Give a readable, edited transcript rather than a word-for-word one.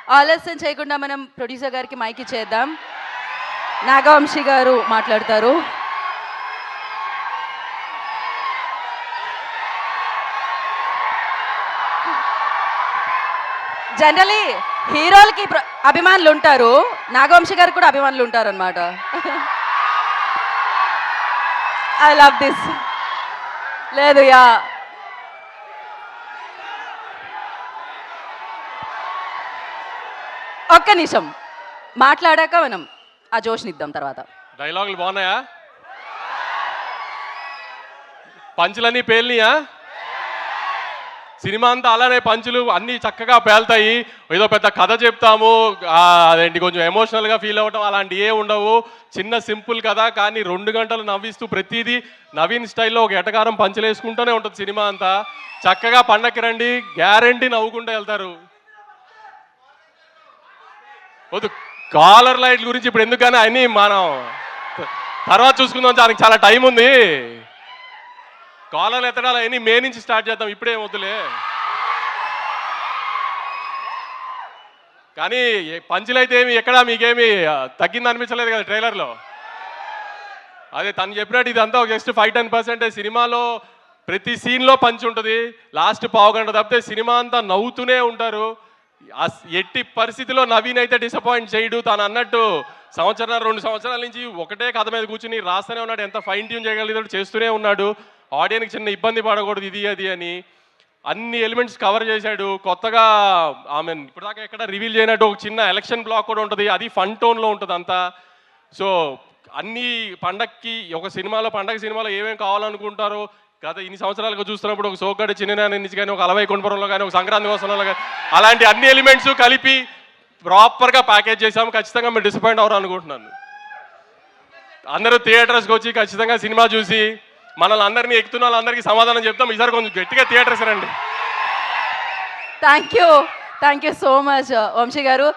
ఆలస్యం చేయకుండా మనం ప్రొడ్యూసర్ గారికి మైక్ ఇచ్చేద్దాం. నాగవంశీ గారు మాట్లాడతారు. జనరలీ హీరోలకి అభిమానులు ఉంటారు, నాగవంశీ గారికి కూడా అభిమానులు ఉంటారు అనమాట. I love this. లేదు యా, ఒక్క నిమిషం మాట్లాడాక మనం ఆ జోష్నిద్దాం. తర్వాత డైలాగులు బాగున్నాయా? పంచులన్నీ పేలినాయా? సినిమా అంతా అలానే పంచులు అన్నీ చక్కగా పేలుతాయి. ఏదో పెద్ద కథ చెప్తాము, అదేంటి కొంచెం ఎమోషనల్గా ఫీల్ అవ్వటం అలాంటి ఏ ఉండవు. చిన్న సింపుల్ కథ, కానీ 2 గంటలు నవ్విస్తూ ప్రతిదీ నవీన్ స్టైల్లో ఒక ఎటకారం పంచులు వేసుకుంటూనే ఉంటుంది సినిమా అంతా. చక్కగా పండక్కి రండి, గ్యారంటీ నవ్వుకుంటూ వెళ్తారు. వద్దు, కాలర్ లైట్ గురించి ఇప్పుడు ఎందుకు, కానీ అన్నీ మనం తర్వాత చూసుకుందాం, దానికి చాలా టైం ఉంది. కాలర్లు ఎత్తడాలు అవన్నీ మే నుంచి స్టార్ట్ చేద్దాం, ఇప్పుడేం వద్దులే. కానీ పంచులైతే ఏమి ఎక్కడా మీకేమి తగ్గింది అనిపించలేదు కదా ట్రైలర్లో. అదే తను చెప్పినట్టు ఇదంతా ఒక జస్ట్ 5-10% సినిమాలో ప్రతి సీన్లో పంచి ఉంటుంది. లాస్ట్ పావుగంట తప్పితే సినిమా అంతా నవ్వుతూనే ఉంటారు. ఎట్టి పరిస్థితిలో నవీన్ అయితే డిసప్పాయింట్ చేయడు. తను అన్నట్టు 1-2 సంవత్సరాల నుంచి ఒకటే కథ మీద కూర్చుని రాస్తూనే ఉన్నాడు. ఎంత ఫైన్ ట్యూన్ చేయగలిగాడు చేస్తూనే ఉన్నాడు. ఆడియన్కి చిన్న ఇబ్బంది పడకూడదు ఇది అది అని అన్ని ఎలిమెంట్స్ కవర్ చేశాడు. కొత్తగా ఆమె ఇప్పటిదాకా ఎక్కడ రివీల్ చేయనట్టు ఒక చిన్న ఎలక్షన్ బ్లాక్ కూడా ఉంటుంది, అది ఫన్ టోన్లో ఉంటుంది అంతా. సో అన్ని పండక్కి ఒక సినిమాలో పండగ సినిమాలో ఏమేమి కావాలనుకుంటారో గత ఇన్ని సంవత్సరాలుగా చూస్తున్నప్పుడు ఒక సోగ్గాడి చిన్న నుంచి కానీ ఒక అలవై కొండపురంలో కానీ ఒక సంక్రాంతి కోసంలో కానీ అలాంటి అన్ని ఎలిమెంట్స్ కలిపి ప్రాపర్గా ప్యాకేజ్ చేసాము. ఖచ్చితంగా మీరు డిసప్పాయింట్ అవ్వరు అనుకుంటున్నాను. అందరూ థియేటర్స్కి వచ్చి ఖచ్చితంగా సినిమా చూసి మనల్ని అందరినీ ఎక్కుతున్న వాళ్ళందరికీ సమాధానం చెప్తాం. ఈసారి కొంచెం గట్టిగా థియేటర్స్ రండి. Thank you so much Vamshi గారు.